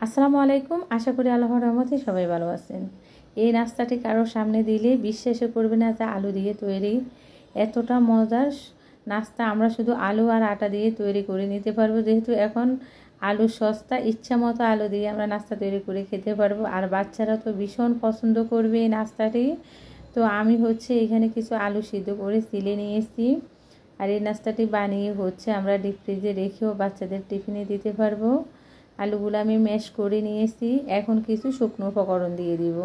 আসসালামু আলাইকুম। আশা করি আল্লাহর রহমতে সবাই ভালো আছেন। এই নাস্তাটি কারো সামনে দিলে বিশ্বাসই করবে না যে আলু দিয়ে তৈরি। এতটা মজার নাস্তা আমরা শুধু আলু আর আটা দিয়ে তৈরি করে নিতে পারবো, যেহেতু এখন আলু সস্তা। ইচ্ছা মতো আলু দিয়ে আমরা নাস্তা তৈরি করে খেতে পারবো, আর বাচ্চারা তো ভীষণ পছন্দ করবে এই নাস্তাটি। তো আমি এখানে কিছু আলু সিদ্ধ করে সিলে নিয়েছি, আর এই নাস্তাটি বানিয়ে আমরা ডিপ ফ্রিজে রেখেও বাচ্চাদের টিফিনে দিতে পারবো। আলুগুলো আমি ম্যাশ করে নিয়েছি। এখন কিছু শুকনো উপকরণ দিয়ে দিব।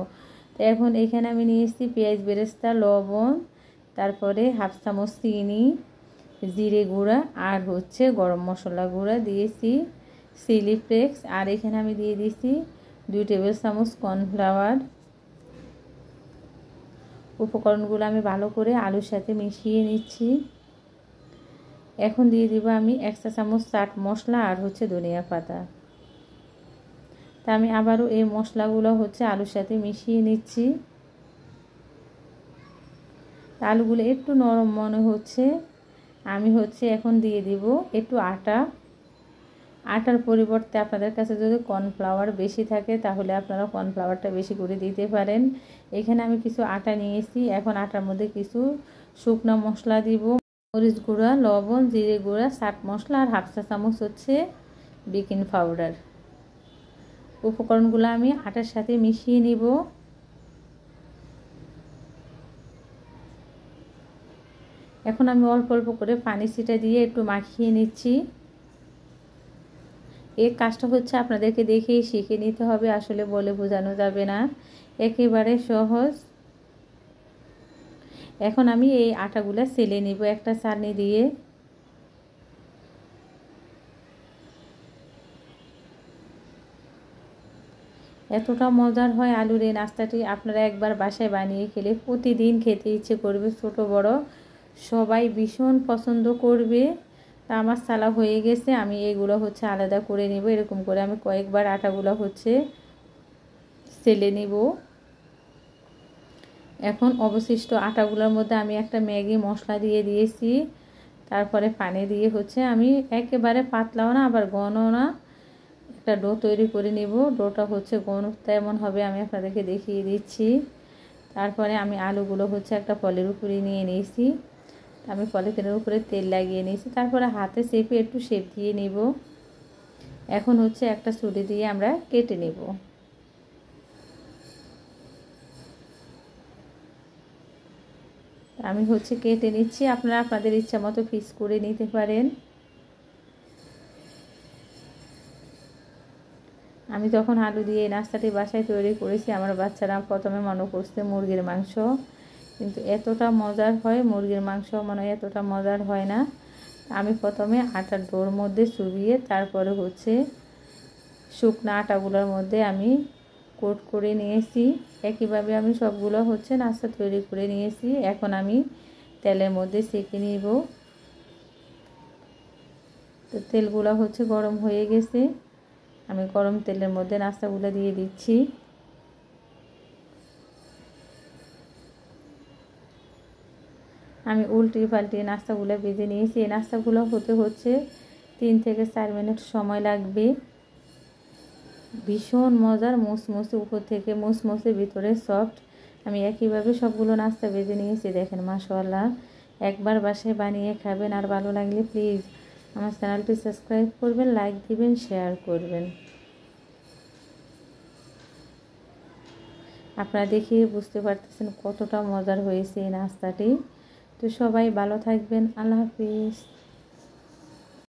তো এখন এখানে আমি নিয়েছি পেঁয়াজ বেরেস্তা, লবণ, তারপরে হাফ চামচ চিনি, জিরে গুঁড়া আর গরম মশলা গুঁড়া দিয়েছি, চিলি ফ্লেক্স, আর এখানে আমি দিয়ে দিয়েছি 2 টেবিল চামচ কর্নফ্লাওয়ার। উপকরণগুলো আমি ভালো করে আলুর সাথে মিশিয়ে নিচ্ছি। এখন দিয়ে দিব আমি 1 চা চামচ চাট মশলা আর ধনিয়া পাতা। তা আমি আবারও এই মশলাগুলো আলুর সাথে মিশিয়ে নিচ্ছি। আলুগুলো একটু নরম মনে হচ্ছে। আমি এখন দিয়ে দিব একটু আটা। আটার পরিবর্তে আপনাদের কাছে যদি কর্নফ্লাওয়ার বেশি থাকে তাহলে আপনারা কর্নফ্লাওয়ারটা বেশি করে দিতে পারেন। এখানে আমি কিছু আটা নিয়েছি। এখন আটার মধ্যে কিছু শুকনো মশলা দিব, মরিচ গুঁড়া, লবণ, জিরে গুঁড়া, চাট মশলা আর হাফ চা চামচ বেকিং পাউডার। উপকরণগুলো আমি আটার সাথে মিশিয়ে নিব। এখন আমি অল্প অল্প করে পানি ছিটা দিয়ে একটু মাখিয়ে নিচ্ছি। এই কাজটা আপনাদেরকে দেখেই শিখে নিতে হবে, আসলে বলে বোঝানো যাবে না, একেবারে সহজ। এখন আমি এই আটাগুলা সেলে নিব একটা চালনি দিয়ে। এতটা মজার হয় আলুর এই নাস্তাটি, আপনারা একবার বাসায় বানিয়ে খেলে প্রতিদিন খেতে ইচ্ছে করবে। ছোট বড় সবাই ভীষণ পছন্দ করবে। তা আমার সালা হয়ে গেছে, আমি এগুলো আলাদা করে নিব। এরকম করে আমি কয়েকবার আটাগুলো সেলে নিব। এখন অবশিষ্ট আটাগুলোর মধ্যে আমি একটা ম্যাগি মশলা দিয়ে দিয়েছি। তারপরে পানি দিয়ে আমি একেবারে পাতলাও না আবার ঘনও না, একটা ডো তৈরি করে নিব। ডোটা ঘন তেমন হবে, আমি আপনাদেরকে দেখিয়ে দিচ্ছি। তারপরে আমি আলুগুলো একটা পলের উপরে নিয়ে নিয়েছি। আমি পলিথিনের উপরে তেল লাগিয়ে নিয়েছি। তারপরে হাতে চেপে একটু শেপ দিয়ে নিব। এখন একটা ছুরি দিয়ে আমরা কেটে নেব। আমি কেটে নিচ্ছি। আপনারা আপনাদের ইচ্ছা মতো পিস করে নিতে পারেন। আমি যখন আলু দিয়ে এই নাস্তাটি বাসায় তৈরি করেছি, আমার বাচ্চারা প্রথমে মনে করছে মুরগির মাংস, কিন্তু এতটা মজার হয় মুরগির মাংস মনে হয় এতটা মজার হয় না। আমি প্রথমে আটার ডোর মধ্যে চুবিয়ে তারপরে শুকনো আটাগুলোর মধ্যে আমি কোট করে নিয়েছি। একইভাবে আমি সবগুলো নাস্তা তৈরি করে নিয়েছি। এখন আমি তেলের মধ্যে সেঁকে নিব। তো তেলগুলো গরম হয়ে গেছে। আমি গরম তেলের মধ্যে নাস্তাগুলো দিয়ে দিচ্ছি। আমি উল্টিয়ে পাল্টিয়ে নাস্তাগুলো ভেজে নিয়েছি। এই নাস্তাগুলো হতে 3 থেকে 4 মিনিট সময় লাগবে। ভীষণ মজার, মুসমুসে উপর থেকে মুসমুসে, ভিতরে সফট। আমি একইভাবে সবগুলো নাস্তা ভেজে নিয়েছি। দেখেন মাশাআল্লাহ, একবার বাসায় বানিয়ে খাবেন। আর ভালো লাগলে প্লিজ আমার চ্যানেলটি সাবস্ক্রাইব করবেন, লাইক দিবেন, শেয়ার করবেন। আপনারা দেখে বুঝতে পারতেছেন কতটা মজার হয়েছে এই নাস্তাটি। তো সবাই ভালো থাকবেন। আল্লাহ হাফিজ।